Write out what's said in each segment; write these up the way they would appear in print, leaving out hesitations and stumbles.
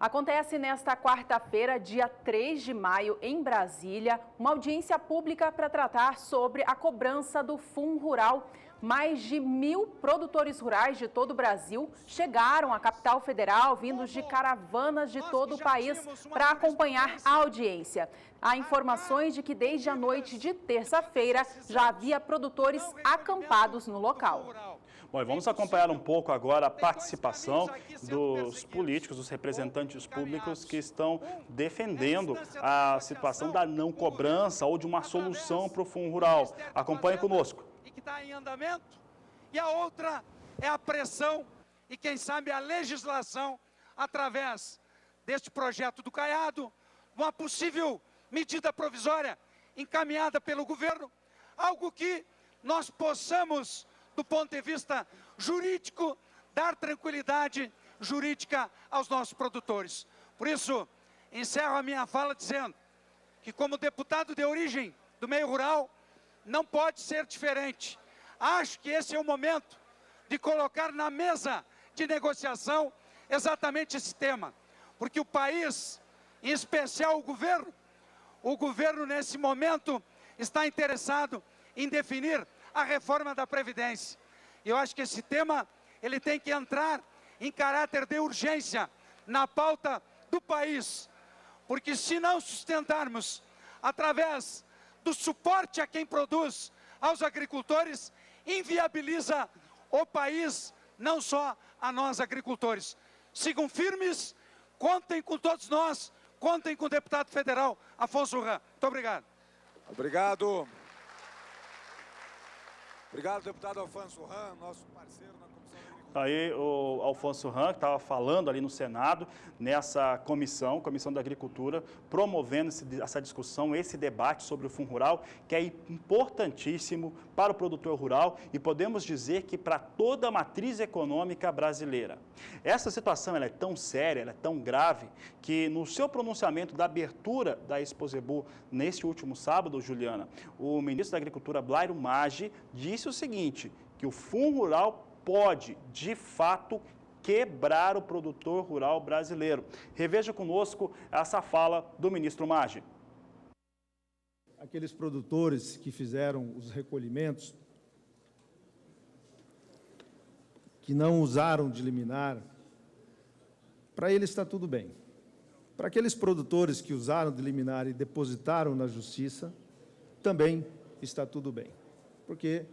Acontece nesta quarta-feira, dia 3 de maio, em Brasília, uma audiência pública para tratar sobre a cobrança do Fundo Rural. Mais de 1.000 produtores rurais de todo o Brasil chegaram à capital federal, vindos de caravanas de todo o país, para acompanhar a audiência. Há informações de que desde a noite de terça-feira já havia produtores acampados no local. Bom, e vamos acompanhar um pouco agora a participação dos políticos, dos representantes públicos que estão defendendo a situação da não cobrança ou de uma solução para o Fundo Rural. Acompanhe conosco. E que está em andamento. E a outra é a pressão e, quem sabe, a legislação através deste projeto do Caiado, uma possível medida provisória encaminhada pelo governo, algo que nós possamos, do ponto de vista jurídico, dar tranquilidade jurídica aos nossos produtores. Por isso, encerro a minha fala dizendo que, como deputado de origem do meio rural, não pode ser diferente. Acho que esse é o momento de colocar na mesa de negociação exatamente esse tema, porque o país, em especial o governo nesse momento está interessado em definir a reforma da Previdência. E eu acho que esse tema ele tem que entrar em caráter de urgência na pauta do país, porque se não sustentarmos através do suporte a quem produz, aos agricultores, inviabiliza o país, não só a nós agricultores. Sigam firmes, contem com todos nós, contem com o deputado federal Afonso Ram. Muito obrigado. Obrigado. Obrigado, deputado Afonso Ram, nosso parceiro na Comissão de Agricultura. Aí o Afonso Ram, que estava falando ali no Senado, nessa Comissão da Agricultura, promovendo essa discussão, esse debate sobre o Fundo Rural, que é importantíssimo para o produtor rural e podemos dizer que para toda a matriz econômica brasileira. Essa situação ela é tão séria, ela é tão grave, que no seu pronunciamento da abertura da Exposebu, neste último sábado, Juliana, o ministro da Agricultura, Blairo Maggi, disse o seguinte, que o Fundo Rural pode, de fato, quebrar o produtor rural brasileiro. Reveja conosco essa fala do ministro Maggi. Aqueles produtores que fizeram os recolhimentos, que não usaram de liminar, para eles está tudo bem. Para aqueles produtores que usaram de liminar e depositaram na Justiça, também está tudo bem, porque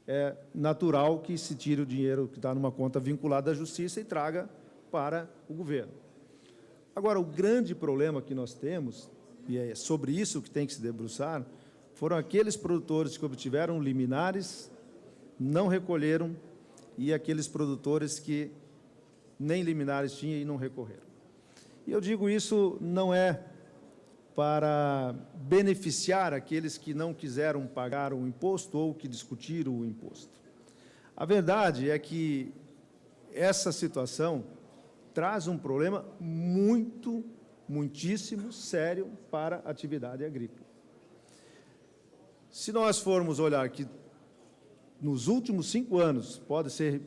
é natural que se tire o dinheiro que está numa conta vinculada à Justiça e traga para o governo. Agora, o grande problema que nós temos, e é sobre isso que tem que se debruçar, foram aqueles produtores que obtiveram liminares, não recolheram, e aqueles produtores que nem liminares tinham e não recorreram. E eu digo isso não é para beneficiar aqueles que não quiseram pagar o imposto ou que discutiram o imposto. A verdade é que essa situação traz um problema muitíssimo sério para a atividade agrícola. Se nós formos olhar que nos últimos 5 anos pode ser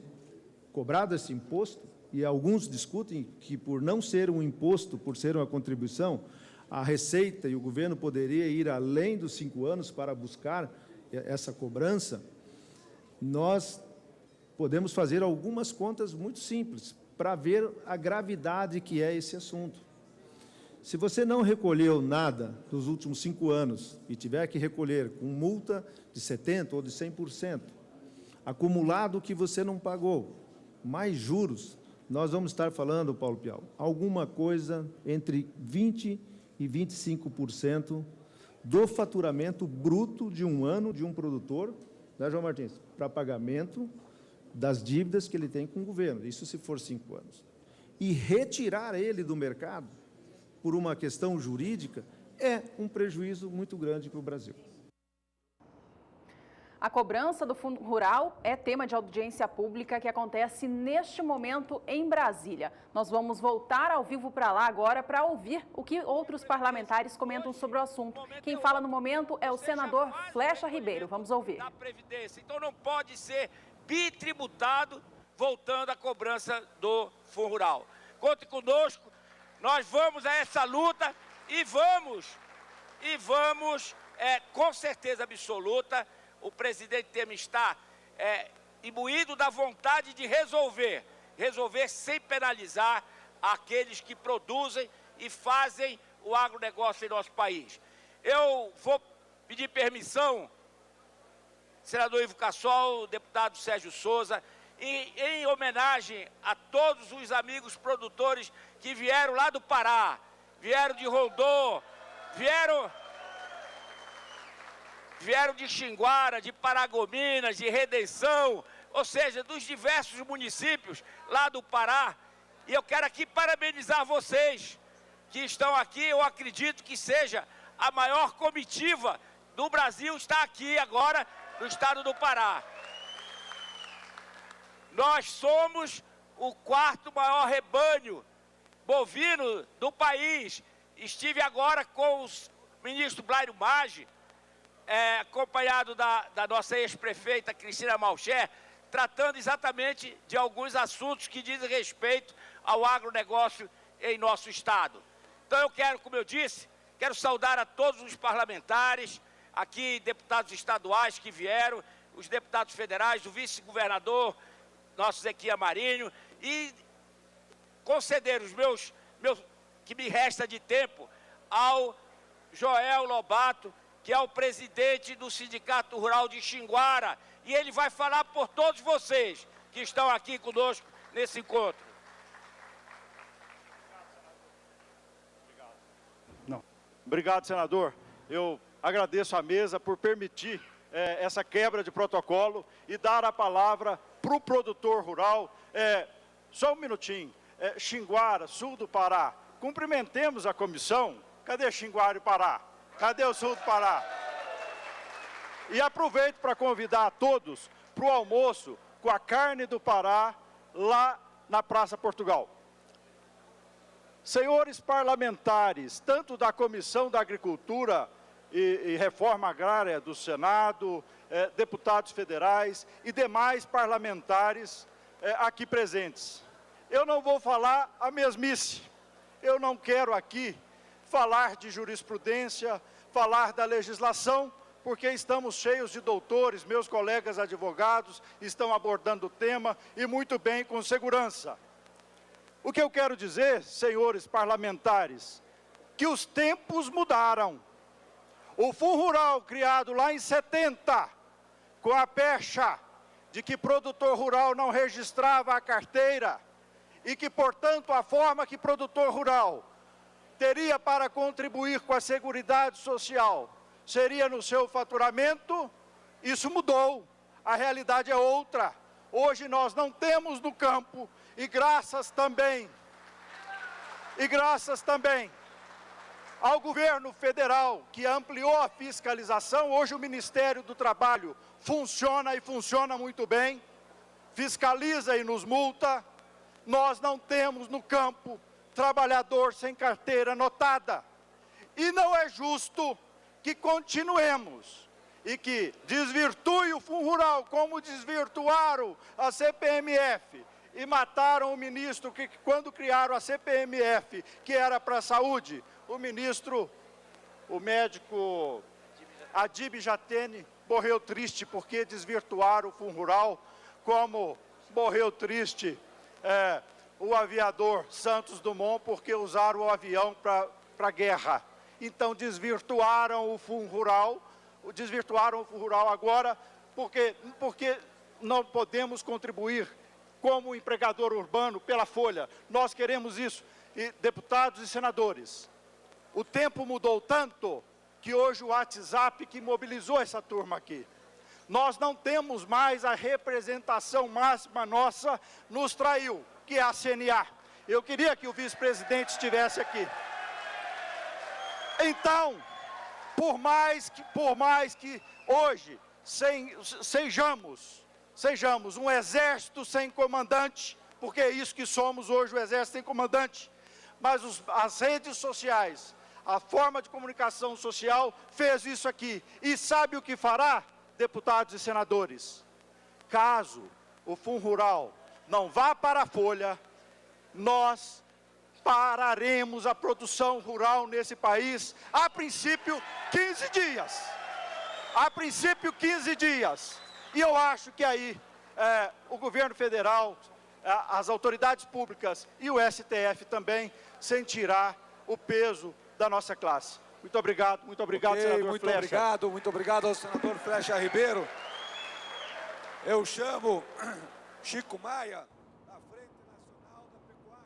cobrado esse imposto, e alguns discutem que por não ser um imposto, por ser uma contribuição, a Receita e o governo poderia ir além dos 5 anos para buscar essa cobrança, nós podemos fazer algumas contas muito simples para ver a gravidade que é esse assunto. Se você não recolheu nada nos últimos 5 anos e tiver que recolher com multa de 70% ou de 100%, acumulado que você não pagou, mais juros, nós vamos estar falando, Paulo Piau, alguma coisa entre 20% e 25% do faturamento bruto de um ano de um produtor, né, João Martins, para pagamento das dívidas que ele tem com o governo, isso se for 5 anos. E retirar ele do mercado, por uma questão jurídica, é um prejuízo muito grande para o Brasil. A cobrança do Fundo Rural é tema de audiência pública que acontece neste momento em Brasília. Nós vamos voltar ao vivo para lá agora para ouvir o que outros parlamentares comentam sobre o assunto. Quem fala no momento é o senador Flecha Ribeiro. Vamos ouvir. Da Previdência. Então não pode ser bitributado voltando à cobrança do Fundo Rural. Conte conosco Nós vamos a essa luta e vamos, com certeza absoluta, o presidente Temer está imbuído da vontade de resolver sem penalizar aqueles que produzem e fazem o agronegócio em nosso país. Eu vou pedir permissão, senador Ivo Cassol, deputado Sérgio Souza, em homenagem a todos os amigos produtores que vieram lá do Pará, vieram de Rondô, vieram de Xinguara, de Paragominas, de Redenção, ou seja, dos diversos municípios lá do Pará. E eu quero aqui parabenizar vocês que estão aqui. Eu acredito que seja a maior comitiva do Brasil está aqui agora no estado do Pará. Nós somos o 4º maior rebanho bovino do país. Estive agora com o ministro Blairo Maggi, acompanhado da nossa ex-prefeita Cristina Malcher, tratando exatamente de alguns assuntos que dizem respeito ao agronegócio em nosso estado. Então eu quero, como eu disse, quero saudar a todos os parlamentares, aqui deputados estaduais que vieram, os deputados federais, o vice-governador, nosso Zequinha Marinho, e conceder os meus que me resta de tempo ao Joel Lobato, que é o presidente do Sindicato Rural de Xinguara, e ele vai falar por todos vocês que estão aqui conosco nesse encontro. Obrigado, senador. Eu agradeço à mesa por permitir essa quebra de protocolo e dar a palavra para o produtor rural. Só um minutinho. Xinguara, sul do Pará. Cumprimentemos a comissão. Cadê Xinguara e Pará? Cadê o sul do Pará? E aproveito para convidar a todos para o almoço com a carne do Pará lá na Praça Portugal. Senhores parlamentares, tanto da Comissão da Agricultura e Reforma Agrária do Senado, deputados federais e demais parlamentares aqui presentes. Eu não vou falar a mesmice. Eu não quero aqui falar de jurisprudência, falar da legislação, porque estamos cheios de doutores, meus colegas advogados estão abordando o tema e muito bem, com segurança. O que eu quero dizer, senhores parlamentares, que os tempos mudaram. O Fundo Rural, criado lá em 70, com a pecha de que produtor rural não registrava a carteira e que, portanto, a forma que produtor rural teria para contribuir com a Seguridade Social seria no seu faturamento, isso mudou. A realidade é outra. Hoje nós não temos no campo, e graças também ao governo federal, que ampliou a fiscalização, hoje o Ministério do Trabalho funciona e funciona muito bem, fiscaliza e nos multa. Nós não temos no campo trabalhador sem carteira anotada. E não é justo que continuemos e que desvirtue o Fundo Rural, como desvirtuaram a CPMF e mataram o ministro que, quando criaram a CPMF, que era para a saúde, o médico Adib Jatene morreu triste porque desvirtuaram o Fundo Rural, como morreu triste o aviador Santos Dumont porque usaram o avião para a guerra. Então desvirtuaram o Fundo Rural, agora porque não podemos contribuir como empregador urbano pela folha. Nós queremos isso. E, deputados e senadores, o tempo mudou tanto que hoje o WhatsApp que mobilizou essa turma aqui. Nós não temos mais a representação máxima nossa, nos traiu, que é a CNA. Eu queria que o vice-presidente estivesse aqui. Então, por mais que hoje sejamos um exército sem comandante, porque é isso que somos hoje, o exército sem comandante, mas as redes sociais, a forma de comunicação social fez isso aqui. E sabe o que fará, deputados e senadores? Caso o Fundo Rural não vá para a folha, nós pararemos a produção rural nesse país, a princípio, 15 dias. A princípio, 15 dias. E eu acho que aí o governo federal, as autoridades públicas e o STF também sentirá o peso da nossa classe. Muito obrigado, senador muito Flecha. muito obrigado ao senador Flecha Ribeiro. Eu chamo Chico Maia, da Frente Nacional da Pecuária.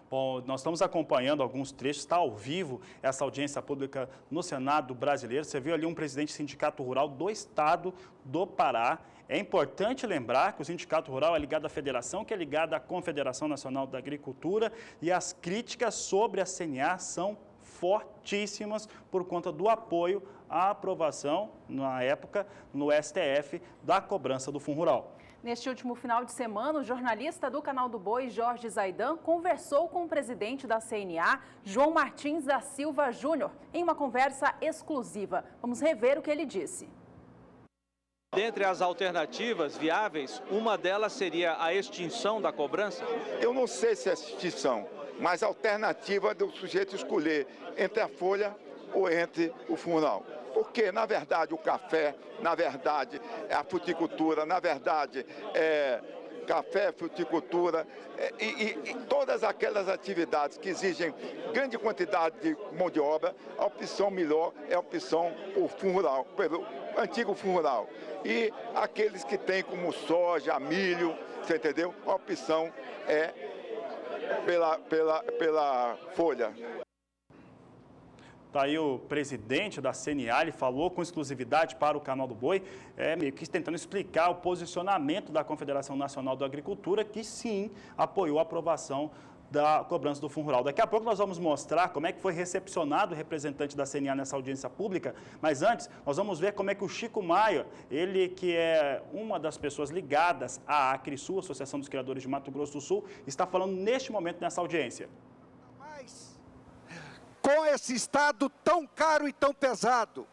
Bom, nós estamos acompanhando alguns trechos, está ao vivo essa audiência pública no Senado brasileiro. Você viu ali um presidente do Sindicato Rural do Estado do Pará. É importante lembrar que o Sindicato Rural é ligado à Federação, que é ligada à Confederação Nacional da Agricultura, e as críticas sobre a CNA são fortíssimas por conta do apoio à aprovação, na época, no STF, da cobrança do Fundo Rural. Neste último final de semana, o jornalista do Canal do Boi, Jorge Zaidan, conversou com o presidente da CNA, João Martins da Silva Júnior, em uma conversa exclusiva. Vamos rever o que ele disse. Dentre as alternativas viáveis, uma delas seria a extinção da cobrança? Eu não sei se é extinção, mas a alternativa do sujeito escolher entre a folha ou entre o fundo. Porque, na verdade, o café, na verdade, é a fruticultura, na verdade, é café, fruticultura e todas aquelas atividades que exigem grande quantidade de mão de obra, a opção melhor é a opção o fundo rural, pelo antigo fundo rural. E aqueles que têm como soja, milho, você entendeu? A opção é pela folha. Está aí o presidente da CNA, ele falou com exclusividade para o Canal do Boi, meio que tentando explicar o posicionamento da Confederação Nacional da Agricultura, que sim apoiou a aprovação da cobrança do Fundo Rural. Daqui a pouco nós vamos mostrar como é que foi recepcionado o representante da CNA nessa audiência pública, mas antes nós vamos ver como é que o Chico Maia, ele que é uma das pessoas ligadas à Acrisul, Associação dos Criadores de Mato Grosso do Sul, está falando neste momento nessa audiência. Com esse Estado tão caro e tão pesado,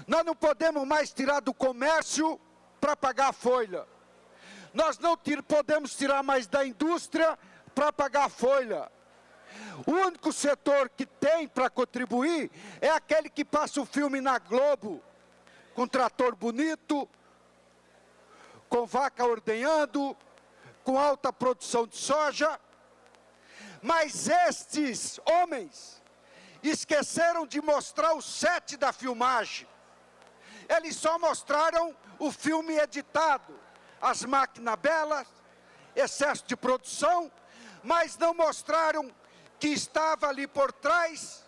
nós não podemos mais tirar do comércio para pagar a folha. Nós não podemos tirar mais da indústria para pagar a folha. O único setor que tem para contribuir é aquele que passa o filme na Globo, com trator bonito, com vaca ordenhando, com alta produção de soja. Mas estes homens esqueceram de mostrar o set da filmagem. Eles só mostraram o filme editado, as máquinas belas, excesso de produção, mas não mostraram que estava ali por trás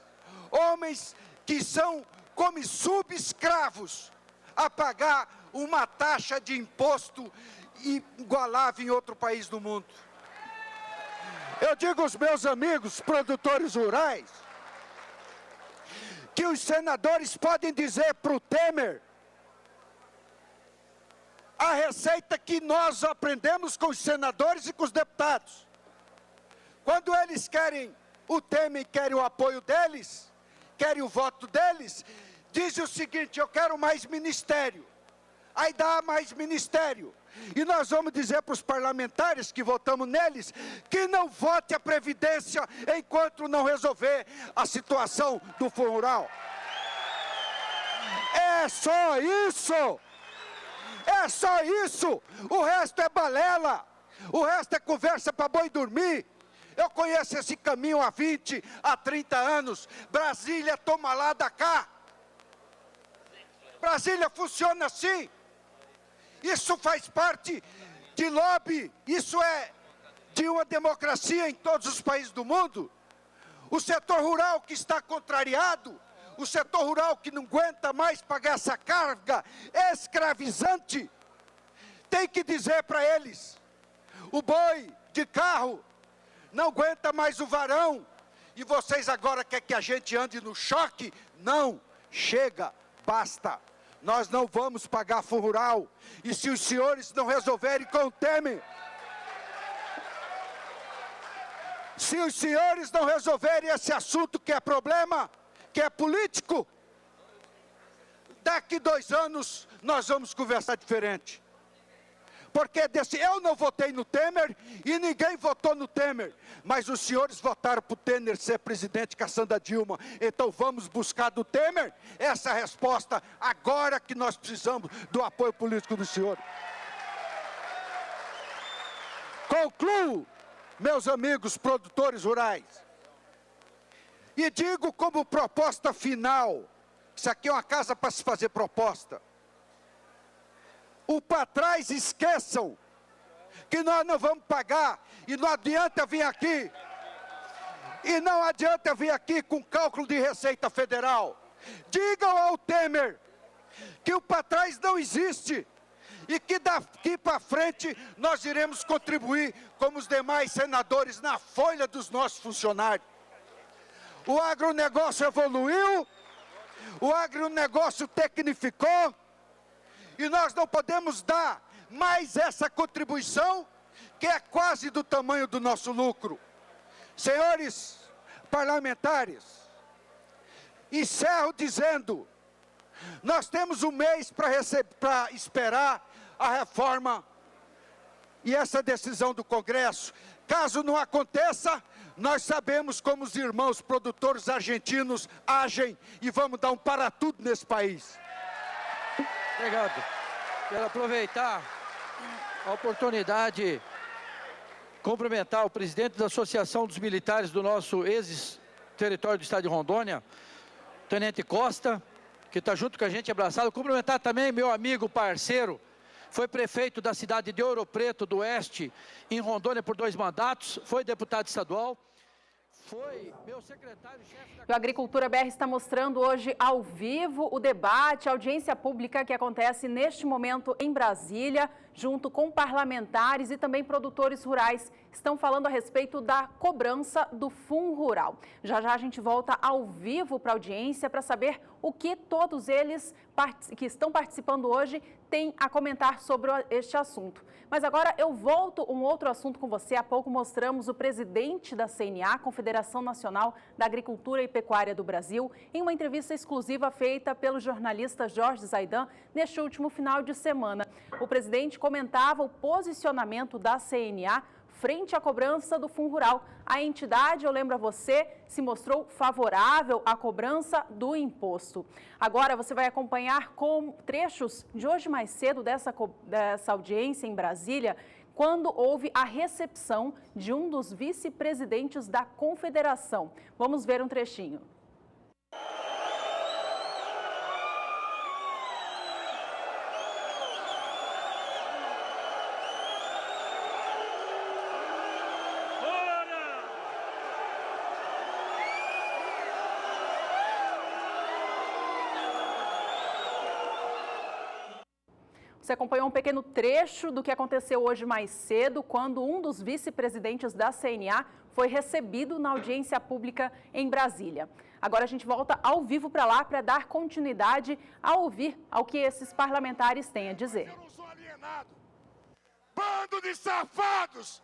homens que são como subescravos a pagar uma taxa de imposto igualável em outro país do mundo. Eu digo aos meus amigos produtores rurais que os senadores podem dizer para o Temer a receita que nós aprendemos com os senadores e com os deputados. Quando eles querem o Temer, querem o apoio deles, querem o voto deles, dizem o seguinte: eu quero mais ministério. Aí dá mais ministério. E nós vamos dizer para os parlamentares que votamos neles que não vote a Previdência enquanto não resolver a situação do Fundo Rural. É só isso! É só isso! O resto é balela! O resto é conversa para boi dormir! Eu conheço esse caminho há 20, há 30 anos. Brasília toma lá da cá. Brasília funciona assim. Isso faz parte de lobby, isso é de uma democracia em todos os países do mundo. O setor rural que está contrariado, o setor rural que não aguenta mais pagar essa carga escravizante, tem que dizer para eles: o boi de carro não aguenta mais o varão, e vocês agora querem que a gente ande no choque? Não, chega, basta. Nós não vamos pagar Fundo Rural. E se os senhores não resolverem com o Temer, se os senhores não resolverem esse assunto que é problema, que é político, daqui 2 anos nós vamos conversar diferente. Porque eu não votei no Temer e ninguém votou no Temer. Mas os senhores votaram para o Temer ser presidente caçando a Dilma. Então vamos buscar do Temer essa resposta agora que nós precisamos do apoio político do senhor. Concluo, meus amigos produtores rurais. E digo como proposta final, isso aqui é uma casa para se fazer proposta. O para trás esqueçam que nós não vamos pagar e não adianta vir aqui. E não adianta vir aqui com cálculo de Receita Federal. Digam ao Temer que o para trás não existe e que daqui para frente nós iremos contribuir como os demais senadores na folha dos nossos funcionários. O agronegócio evoluiu, o agronegócio tecnificou, e nós não podemos dar mais essa contribuição, que é quase do tamanho do nosso lucro. Senhores parlamentares, encerro dizendo, nós temos um mês para esperar a reforma e essa decisão do Congresso. Caso não aconteça, nós sabemos como os irmãos produtores argentinos agem e vamos dar um para tudo nesse país. Obrigado. Quero aproveitar a oportunidade, cumprimentar o presidente da Associação dos Militares do nosso ex-território do estado de Rondônia, Tenente Costa, que está junto com a gente abraçado. Cumprimentar também meu amigo, parceiro, foi prefeito da cidade de Ouro Preto do Oeste, em Rondônia por 2 mandatos, foi deputado estadual. Foi meu secretário-chefe O Agricultura BR está mostrando hoje ao vivo o debate, a audiência pública que acontece neste momento em Brasília, junto com parlamentares e também produtores rurais. Estão falando a respeito da cobrança do Fundo Rural. Já já a gente volta ao vivo para a audiência para saber o que todos eles que estão participando hoje têm a comentar sobre este assunto. Mas agora eu volto um outro assunto com você. Há pouco mostramos o presidente da CNA, Confederação Nacional da Agricultura e Pecuária do Brasil, em uma entrevista exclusiva feita pelo jornalista Jorge Zaidan neste último final de semana. O presidente comentava o posicionamento da CNA frente à cobrança do Fundo Rural. A entidade, eu lembro a você, se mostrou favorável à cobrança do imposto. Agora você vai acompanhar com trechos de hoje mais cedo dessa audiência em Brasília, quando houve a recepção de um dos vice-presidentes da Confederação. Vamos ver um trechinho. Você acompanhou um pequeno trecho do que aconteceu hoje mais cedo, quando um dos vice-presidentes da CNA foi recebido na audiência pública em Brasília. Agora a gente volta ao vivo para lá para dar continuidade a ouvir ao que esses parlamentares têm a dizer. Eu não sou alienado. Bando de safados!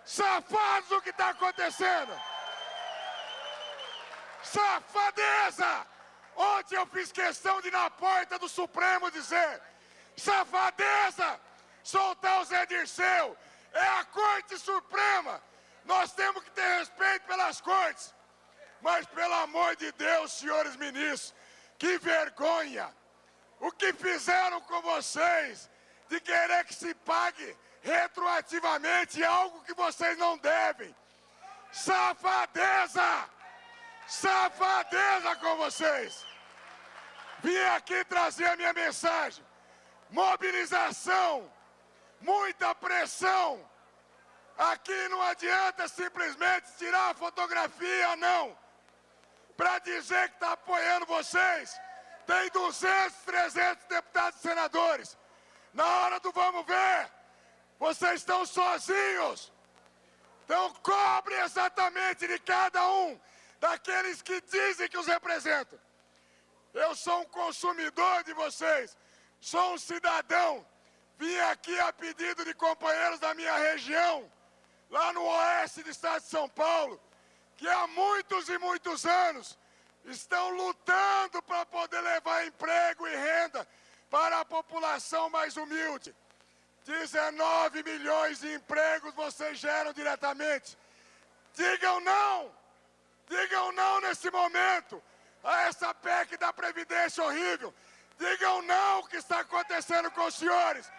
Safados o que está acontecendo! Safadeza! Ontem eu fiz questão de ir na porta do Supremo dizer: safadeza! Soltar o Zé Dirceu! É a Corte Suprema! Nós temos que ter respeito pelas cortes! Mas, pelo amor de Deus, senhores ministros, que vergonha! O que fizeram com vocês de querer que se pague retroativamente algo que vocês não devem? Safadeza! Safadeza com vocês! Vim aqui trazer a minha mensagem. Mobilização, muita pressão. Aqui não adianta simplesmente tirar a fotografia, não. Para dizer que está apoiando vocês, tem 200, 300 deputados e senadores. Na hora do vamos ver, vocês estão sozinhos. Então cobre exatamente de cada um daqueles que dizem que os representam. Eu sou um consumidor de vocês. Sou um cidadão, vim aqui a pedido de companheiros da minha região, lá no oeste do estado de São Paulo, que há muitos e muitos anos estão lutando para poder levar emprego e renda para a população mais humilde. 19 milhões de empregos vocês geram diretamente. Digam não nesse momento a essa PEC da Previdência horrível. Digam não o que está acontecendo com os senhores.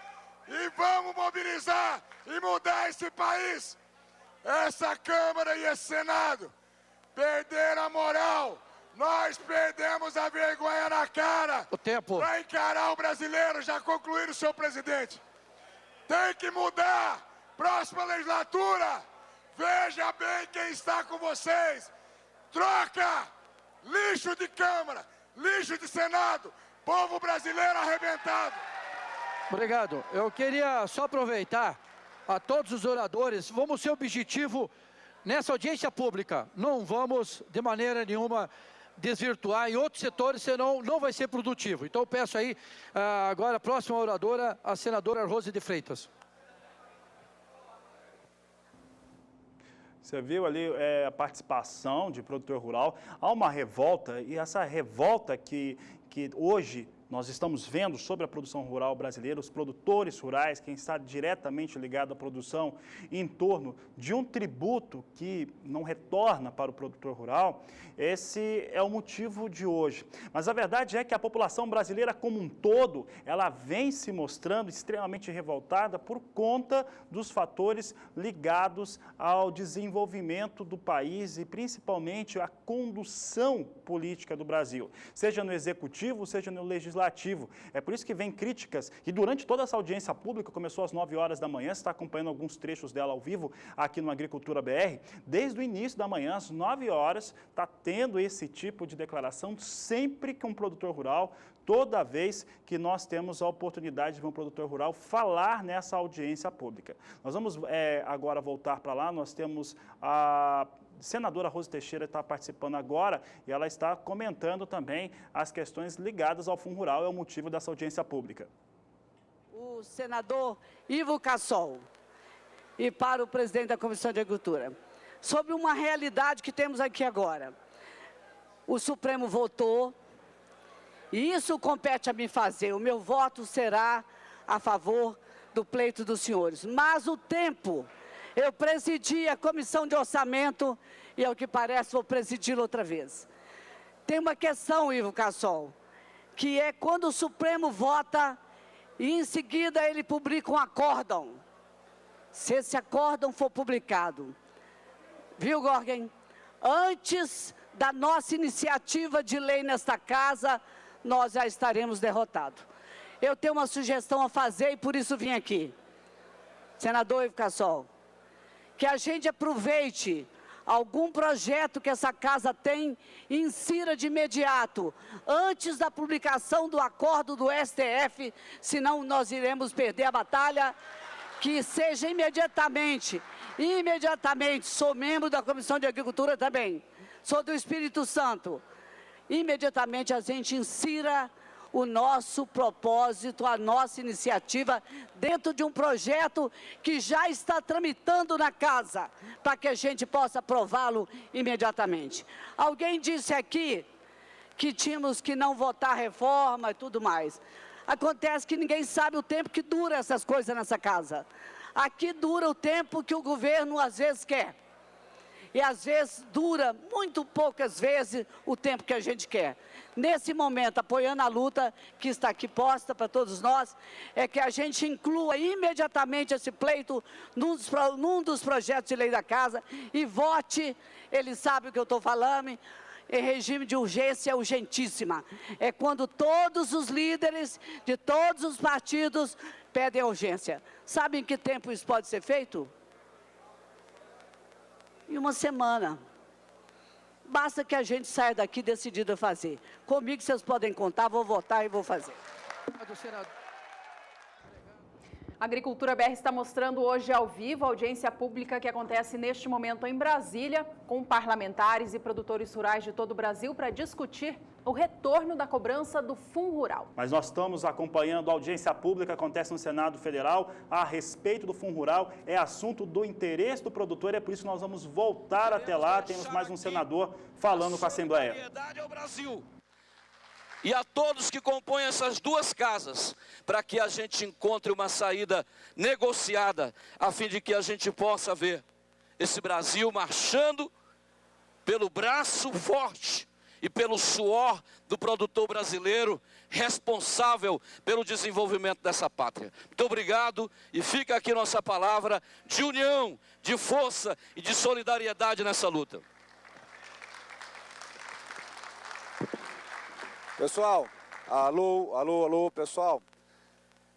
E vamos mobilizar e mudar esse país. Essa Câmara e esse Senado perderam a moral. Nós perdemos a vergonha na cara. O tempo. Para encarar o brasileiro. Já concluíram, senhor presidente. Tem que mudar. Próxima legislatura. Veja bem quem está com vocês. Troca. Lixo de Câmara. Lixo de Senado. Povo brasileiro arrebentado. Obrigado. Eu queria só aproveitar a todos os oradores. Vamos ser objetivo nessa audiência pública. Não vamos, de maneira nenhuma, desvirtuar em outros setores, senão não vai ser produtivo. Então eu peço aí, agora a próxima oradora, a senadora Rose de Freitas. Você viu ali a participação de produtor rural. Há uma revolta, e essa revolta que hoje nós estamos vendo sobre a produção rural brasileira, os produtores rurais, quem está diretamente ligado à produção, em torno de um tributo que não retorna para o produtor rural, esse é o motivo de hoje. Mas a verdade é que a população brasileira como um todo, ela vem se mostrando extremamente revoltada por conta dos fatores ligados ao desenvolvimento do país e principalmente à condução política do Brasil, seja no executivo, seja no legislativo. É por isso que vem críticas, e durante toda essa audiência pública, começou às 9 horas da manhã, você está acompanhando alguns trechos dela ao vivo aqui no Agricultura BR, desde o início da manhã, às 9 horas, está tendo esse tipo de declaração sempre que um produtor rural, toda vez que nós temos a oportunidade de ver um produtor rural falar nessa audiência pública. Nós vamos agora voltar para lá, nós temos a senadora Rose Teixeira está participando agora e ela está comentando também as questões ligadas ao Fundo Rural, é o motivo dessa audiência pública. O senador Ivo Cassol e para o presidente da Comissão de Agricultura, sobre uma realidade que temos aqui agora. O Supremo votou e isso compete a mim fazer, o meu voto será a favor do pleito dos senhores, mas o tempo... Eu presidi a Comissão de Orçamento e, ao que parece, vou presidir outra vez. Tem uma questão, Ivo Cassol, que é quando o Supremo vota e, em seguida, ele publica um acórdão. Se esse acórdão for publicado, viu, Gorgen? Antes da nossa iniciativa de lei nesta casa, nós já estaremos derrotados. Eu tenho uma sugestão a fazer e, por isso, vim aqui. Senador Ivo Cassol, que a gente aproveite algum projeto que essa casa tem e insira de imediato, antes da publicação do acordo do STF, senão nós iremos perder a batalha, que seja imediatamente, sou membro da Comissão de Agricultura também, sou do Espírito Santo, imediatamente a gente insira o nosso propósito, a nossa iniciativa, dentro de um projeto que já está tramitando na casa, para que a gente possa aprová-lo imediatamente. Alguém disse aqui que tínhamos que não votar reforma e tudo mais. Acontece que ninguém sabe o tempo que dura essas coisas nessa casa. Aqui dura o tempo que o governo às vezes quer. E às vezes dura muito poucas vezes o tempo que a gente quer. Nesse momento, apoiando a luta que está aqui posta para todos nós, é que a gente inclua imediatamente esse pleito num dos projetos de lei da casa e vote, ele sabe o que eu estou falando, em regime de urgência urgentíssima. É quando todos os líderes de todos os partidos pedem urgência. Sabe em que tempo isso pode ser feito? Em uma semana. Basta que a gente saia daqui decidido a fazer. Comigo vocês podem contar, vou votar e vou fazer. A Agricultura BR está mostrando hoje ao vivo a audiência pública que acontece neste momento em Brasília, com parlamentares e produtores rurais de todo o Brasil para discutir o retorno da cobrança do Fundo Rural. Mas nós estamos acompanhando a audiência pública que acontece no Senado Federal a respeito do Fundo Rural. É assunto do interesse do produtor e é por isso que nós vamos voltar até lá. Temos mais um senador falando com a Assembleia. Ao Brasil. e a todos que compõem essas duas casas, para que a gente encontre uma saída negociada, a fim de que a gente possa ver esse Brasil marchando pelo braço forte e pelo suor do produtor brasileiro, responsável pelo desenvolvimento dessa pátria. Muito obrigado, e fica aqui nossa palavra de união, de força e de solidariedade nessa luta. Pessoal, alô, pessoal.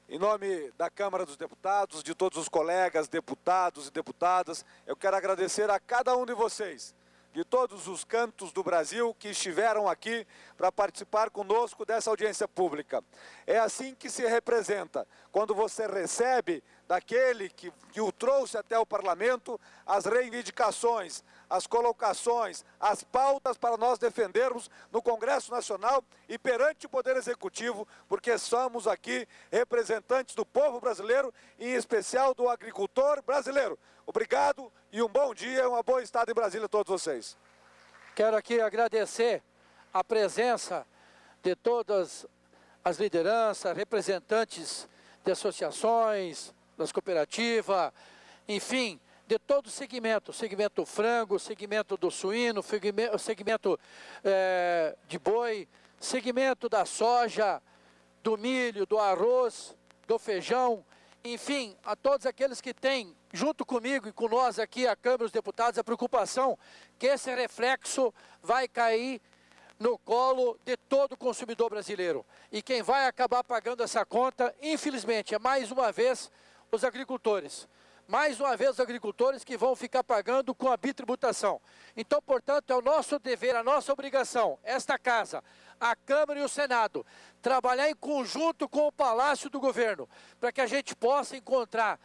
Em nome da Câmara dos Deputados, de todos os colegas, deputados e deputadas, eu quero agradecer a cada um de vocês, de todos os cantos do Brasil que estiveram aqui para participar conosco dessa audiência pública. É assim que se representa, quando você recebe daquele que o trouxe até o Parlamento as reivindicações, as colocações, as pautas para nós defendermos no Congresso Nacional e perante o Poder Executivo, porque somos aqui representantes do povo brasileiro, em especial do agricultor brasileiro. Obrigado e um bom dia, uma boa estada em Brasília a todos vocês. Quero aqui agradecer a presença de todas as lideranças, representantes de associações, das cooperativas, enfim, de todo o segmento frango, segmento do suíno, segmento de boi, segmento da soja, do milho, do arroz, do feijão, enfim, a todos aqueles que têm, junto comigo e com nós aqui, a Câmara dos Deputados, a preocupação que esse reflexo vai cair no colo de todo consumidor brasileiro. E quem vai acabar pagando essa conta, infelizmente, é mais uma vez os agricultores. Mais uma vez os agricultores que vão ficar pagando com a bitributação. Então, portanto, é o nosso dever, a nossa obrigação, esta casa, a Câmara e o Senado, trabalhar em conjunto com o Palácio do Governo, para que a gente possa encontrar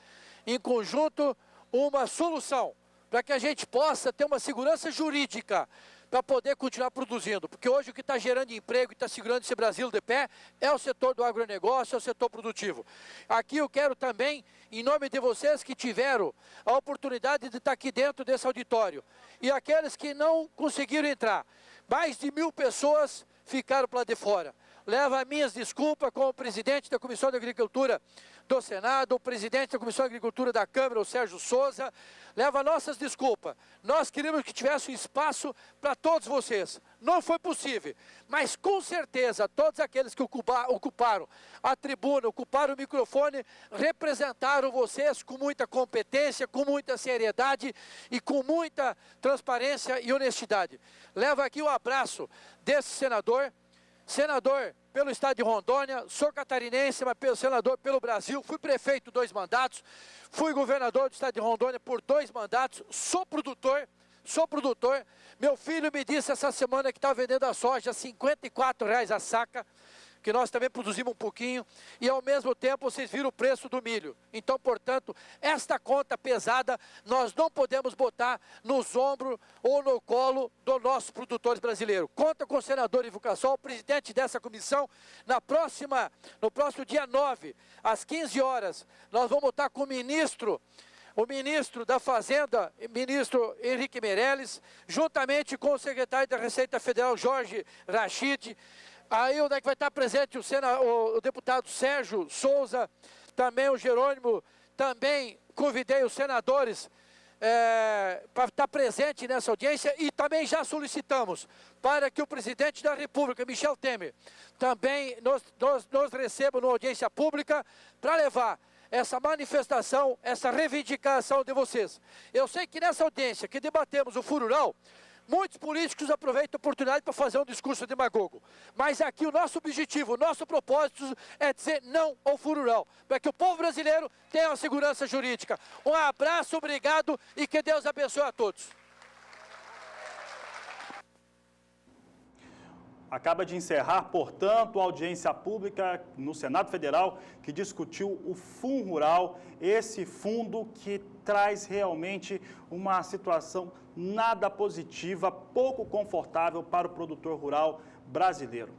em conjunto uma solução, para que a gente possa ter uma segurança jurídica para poder continuar produzindo, porque hoje o que está gerando emprego e está segurando esse Brasil de pé é o setor do agronegócio, é o setor produtivo. Aqui eu quero também, em nome de vocês que tiveram a oportunidade de estar aqui dentro desse auditório, e aqueles que não conseguiram entrar, mais de 1000 pessoas ficaram para lá de fora. Levo as minhas desculpas como presidente da Comissão de Agricultura do Senado, o presidente da Comissão de Agricultura da Câmara, o Sérgio Souza, leva nossas desculpas. Nós queríamos que tivesse um espaço para todos vocês. Não foi possível, mas com certeza todos aqueles que ocuparam a tribuna, ocuparam o microfone, representaram vocês com muita competência, com muita seriedade e com muita transparência e honestidade. Levo aqui o abraço desse senador pelo estado de Rondônia, sou catarinense, mas senador pelo Brasil, fui prefeito 2 mandatos, fui governador do estado de Rondônia por 2 mandatos, sou produtor, meu filho me disse essa semana que está vendendo a soja a R$ 54,00 a saca, que nós também produzimos um pouquinho, e ao mesmo tempo vocês viram o preço do milho. Então, portanto, esta conta pesada nós não podemos botar nos ombros ou no colo dos nossos produtores brasileiros. Conta com o senador Ivo Cassol, presidente dessa comissão. No próximo dia 9, às 15 horas, nós vamos botar com o ministro da Fazenda, ministro Henrique Meirelles, juntamente com o secretário da Receita Federal, Jorge Rachid. Aí onde é que vai estar presente o deputado Sérgio Souza, também o Jerônimo, também convidei os senadores para estar presente nessa audiência, e também já solicitamos para que o presidente da República, Michel Temer, também nos receba numa audiência pública para levar essa manifestação, essa reivindicação de vocês. Eu sei que nessa audiência que debatemos o Fundo Rural, muitos políticos aproveitam a oportunidade para fazer um discurso demagogo. Mas aqui o nosso objetivo, o nosso propósito é dizer não ao Fundo Rural, para que o povo brasileiro tenha uma segurança jurídica. Um abraço, obrigado e que Deus abençoe a todos. Acaba de encerrar, portanto, a audiência pública no Senado Federal que discutiu o Fundo Rural, esse fundo que traz realmente uma situação nada positiva, pouco confortável para o produtor rural brasileiro.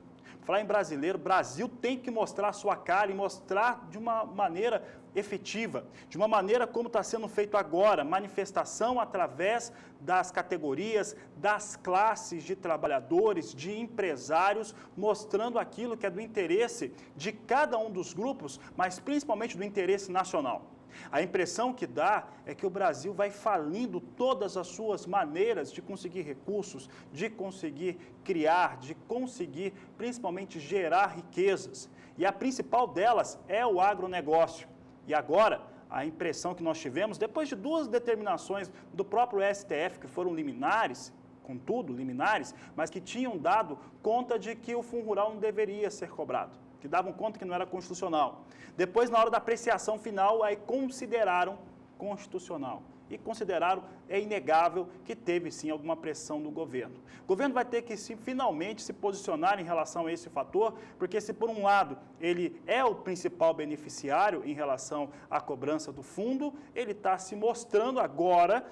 Falar em brasileiro, o Brasil tem que mostrar a sua cara e mostrar de uma maneira efetiva, de uma maneira como está sendo feito agora, manifestação através das categorias, das classes de trabalhadores, de empresários, mostrando aquilo que é do interesse de cada um dos grupos, mas principalmente do interesse nacional. A impressão que dá é que o Brasil vai falindo todas as suas maneiras de conseguir recursos, de conseguir criar, de conseguir principalmente gerar riquezas. E a principal delas é o agronegócio. E agora, a impressão que nós tivemos, depois de 2 determinações do próprio STF, que foram liminares, contudo, liminares, mas que tinham dado conta de que o Fundo Rural não deveria ser cobrado, que davam conta que não era constitucional. Depois, na hora da apreciação final, aí consideraram constitucional. E consideraram, é inegável, que teve sim alguma pressão do governo. O governo vai ter que finalmente se posicionar em relação a esse fator, porque se por um lado ele é o principal beneficiário em relação à cobrança do fundo, ele está se mostrando agora,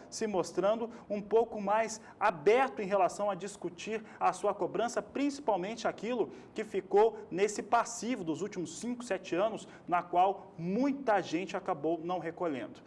um pouco mais aberto em relação a discutir a sua cobrança, principalmente aquilo que ficou nesse passivo dos últimos 5, 7 anos, na qual muita gente acabou não recolhendo.